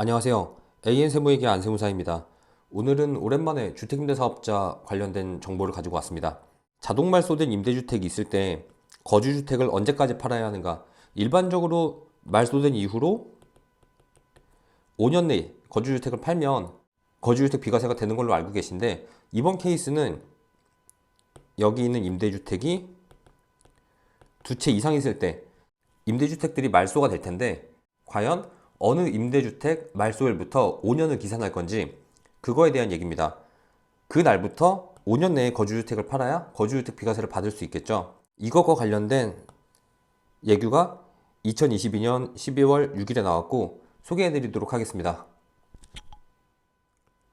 안녕하세요. AN세무회계 안세무사입니다. 오늘은 오랜만에 주택임대사업자 관련된 정보를 가지고 왔습니다. 자동 말소된 임대주택이 있을 때 거주주택을 언제까지 팔아야 하는가? 일반적으로 말소된 이후로 5년 내에 거주주택을 팔면 거주주택 비과세가 되는 걸로 알고 계신데, 이번 케이스는 여기 있는 임대주택이 두 채 이상 있을 때 임대주택들이 말소가 될 텐데, 과연 어느 임대주택 말소일부터 5년을 기산할 건지, 그거에 대한 얘기입니다. 그 날부터 5년 내에 거주주택을 팔아야 거주주택 비과세를 받을 수 있겠죠. 이거와 관련된 예규가 2022년 12월 6일에 나왔고 소개해드리도록 하겠습니다.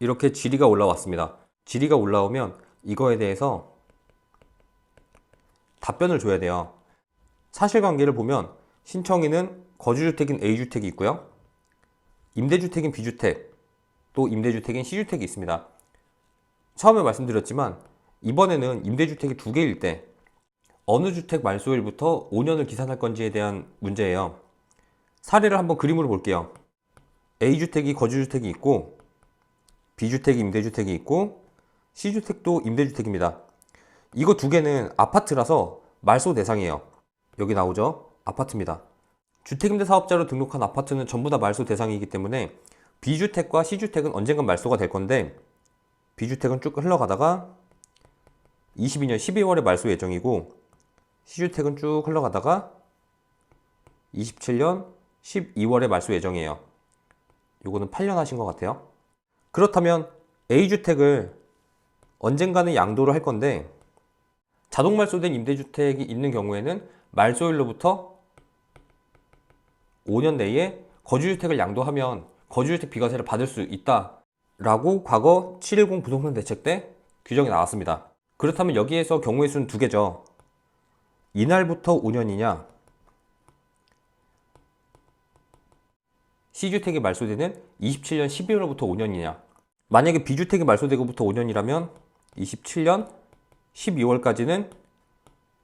이렇게 질의가 올라왔습니다. 질의가 올라오면 이거에 대해서 답변을 줘야 돼요. 사실관계를 보면 신청인은 거주주택인 A주택이 있고요, 임대주택인 B주택, 또 임대주택인 C주택이 있습니다. 처음에 말씀드렸지만 이번에는 임대주택이 두 개일 때 어느 주택 말소일부터 5년을 기산할 건지에 대한 문제예요. 사례를 한번 그림으로 볼게요. A주택이 거주주택이 있고, B주택이 임대주택이 있고, C주택도 임대주택입니다. 이거 두 개는 아파트라서 말소 대상이에요. 여기 나오죠? 아파트입니다. 주택임대사업자로 등록한 아파트는 전부 다 말소 대상이기 때문에 B주택과 C주택은 언젠간 말소가 될 건데, B주택은 쭉 흘러가다가 22년 12월에 말소 예정이고, C주택은 쭉 흘러가다가 27년 12월에 말소 예정이에요. 요거는 8년 하신 것 같아요. 그렇다면 A주택을 언젠가는 양도를 할 건데, 자동 말소된 임대주택이 있는 경우에는 말소일로부터 5년 내에 거주주택을 양도하면 거주주택 비과세를 받을 수 있다 라고 과거 710 부동산 대책 때 규정이 나왔습니다. 그렇다면 여기에서 경우의 수는 두 개죠. 이날부터 5년이냐, C주택이 말소되는 27년 12월부터 5년이냐. 만약에 B주택이 말소되고부터 5년이라면 27년 12월까지는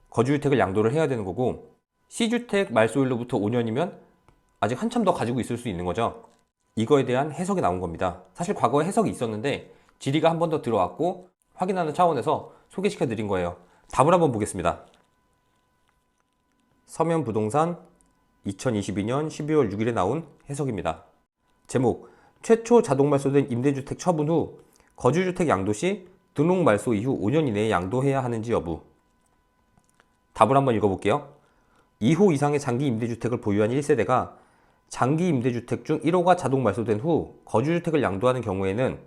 거주주택을 양도를 해야 되는 거고, C주택 말소일로부터 5년이면 아직 한참 더 가지고 있을 수 있는 거죠. 이거에 대한 해석이 나온 겁니다. 사실 과거에 해석이 있었는데 질의가 한 번 더 들어왔고 확인하는 차원에서 소개시켜 드린 거예요. 답을 한번 보겠습니다. 서면부동산 2022년 12월 6일에 나온 해석입니다. 제목: 최초 자동 말소된 임대주택 처분 후 거주주택 양도 시 등록 말소 이후 5년 이내에 양도해야 하는지 여부. 답을 한번 읽어볼게요. 2호 이상의 장기 임대주택을 보유한 1세대가 장기 임대주택 중 1호가 자동 말소된 후 거주주택을 양도하는 경우에는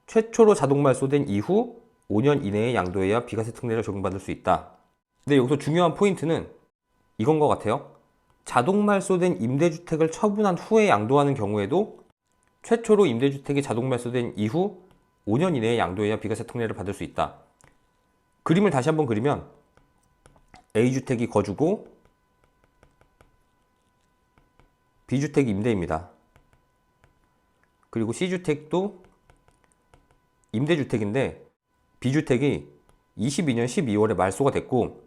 최초로 자동 말소된 이후 5년 이내에 양도해야 비과세 특례를 적용받을 수 있다. 근데 여기서 중요한 포인트는 이건 것 같아요. 자동 말소된 임대주택을 처분한 후에 양도하는 경우에도 최초로 임대주택이 자동 말소된 이후 5년 이내에 양도해야 비과세 특례를 받을 수 있다. 그림을 다시 한번 그리면 A주택이 거주고 B주택이 임대입니다. 그리고 C주택도 임대주택인데 B주택이 22년 12월에 말소가 됐고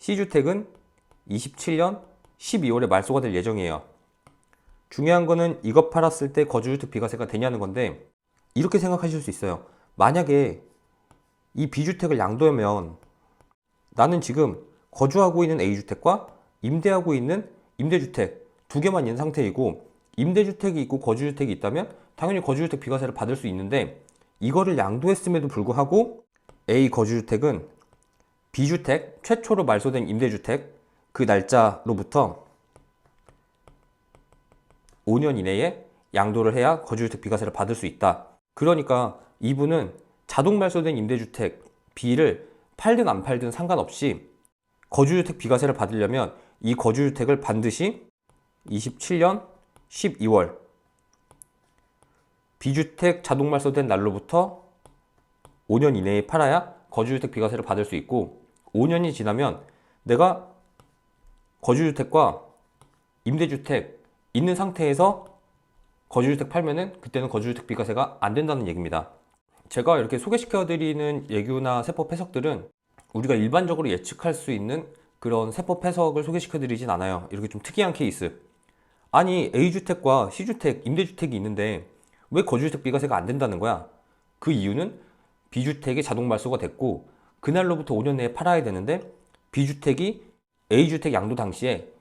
C주택은 27년 12월에 말소가 될 예정이에요. 중요한 거는 이거 팔았을 때 거주주택 비과세가 되냐는 건데, 이렇게 생각하실 수 있어요. 만약에 이 B주택을 양도하면 나는 지금 거주하고 있는 A주택과 임대하고 있는 임대주택 두 개만 있는 상태이고, 임대주택이 있고 거주주택이 있다면 당연히 거주주택 비과세를 받을 수 있는데, 이거를 양도했음에도 불구하고 A 거주주택은 B주택 최초로 말소된 임대주택 그 날짜로부터 5년 이내에 양도를 해야 거주주택 비과세를 받을 수 있다. 그러니까 이분은 자동 말소된 임대주택 B를 팔든 안 팔든 상관없이 거주주택 비과세를 받으려면 이 거주주택을 반드시 27년 12월 B주택 자동 말소된 날로부터 5년 이내에 팔아야 거주주택 비과세를 받을 수 있고, 5년이 지나면 내가 거주주택과 임대주택 있는 상태에서 거주주택 팔면은 그때는 거주주택 비과세가 안 된다는 얘기입니다. 제가 이렇게 소개시켜드리는 예규나 세법 해석들은 우리가 일반적으로 예측할 수 있는 그런 세법 해석을 소개시켜드리진 않아요. 이렇게 좀 특이한 케이스. 아니 A주택과 C주택, 임대주택이 있는데 왜 거주주택 비과세가 안 된다는 거야? 그 이유는 B주택이 자동 말소가 됐고 그날로부터 5년 내에 팔아야 되는데 B주택이 A주택 양도 당시에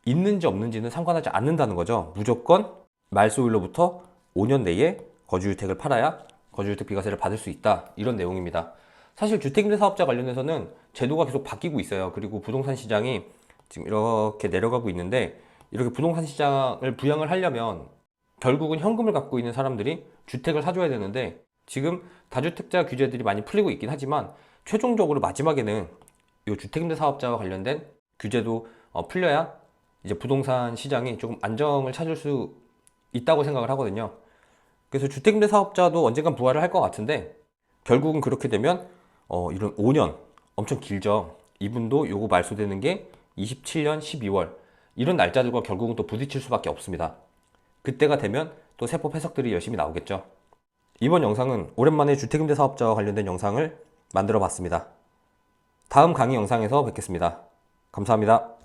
있는지 없는지는 상관하지 않는다는 거죠. 무조건 말소일로부터 5년 내에 거주주택을 팔아야 거주주택 비과세를 받을 수 있다. 이런 내용입니다. 사실 주택임대사업자 관련해서는 제도가 계속 바뀌고 있어요. 그리고 부동산 시장이 지금 이렇게 내려가고 있는데 이렇게 부동산 시장을 부양을 하려면 결국은 현금을 갖고 있는 사람들이 주택을 사줘야 되는데 지금 다주택자 규제들이 많이 풀리고 있긴 하지만 최종적으로 마지막에는 이 주택임대사업자와 관련된 규제도 풀려야 이제 부동산 시장이 조금 안정을 찾을 수 있다고 생각을 하거든요. 그래서 주택임대사업자도 언젠간 부활을 할 것 같은데 결국은 그렇게 되면 이런 5년 엄청 길죠. 이분도 요거 말소되는 게 27년 12월 이런 날짜들과 결국은 또 부딪힐 수밖에 없습니다. 그때가 되면 또 세법 해석들이 열심히 나오겠죠. 이번 영상은 오랜만에 주택임대사업자와 관련된 영상을 만들어 봤습니다. 다음 강의 영상에서 뵙겠습니다. 감사합니다.